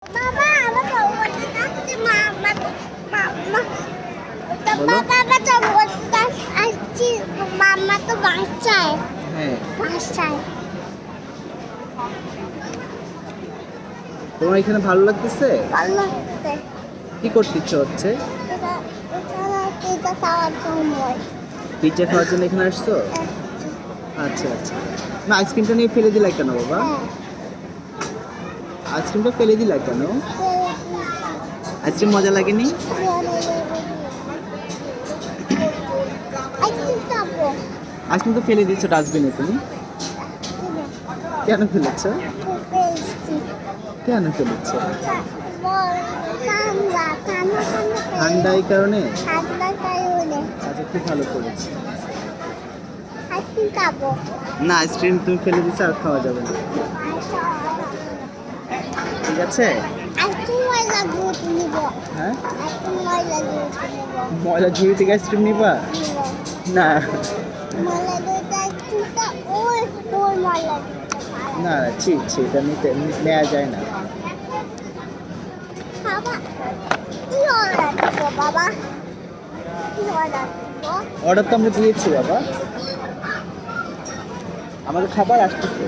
বাবা আমাকে বলতে যাচ্ছে মামা মামা তো বলো। বাবা তো বলতে আসছি মামা তো বাচ্চায় হ্যাঁ, বাচ্চায় তোমার এখানে ভালো লাগতেছে? ভালো হচ্ছে কি করতে ইচ্ছে হচ্ছে? এটা এটা খাওয়ার সময় পিজ্জা খাওয়ার জন্য এখানে আসছো? আচ্ছা আচ্ছা। না, আইসক্রিমটা নিয়ে ফেলে দিলা কেন বাবা? আইসক্রিমটা ফেলে দিলা কেন? আইসক্রিম মজা লাগেনি? আইসক্রিম তো ফেলে দিচ্ছ ডাস্টবিনে তুমি। কেন ফেলেছ? কেন ফেলেছ? ঠান্ডা এই কারণে? আচ্ছা, খুব ভালো করেছি। না, আইসক্রিম তুমি ফেলে দিচ্ছ, আর খাওয়া যাবে না। ঠিক আছে? হ্যাঁ, ময়লা ঝুড়ি থেকে আইসক্রিম নিবা? না না, ছি ছি, এটা নেওয়া যায় না। বাবা অর্ডার তো আমরা দিয়েছি বাবা, আমাদের খাবার আসতেছে।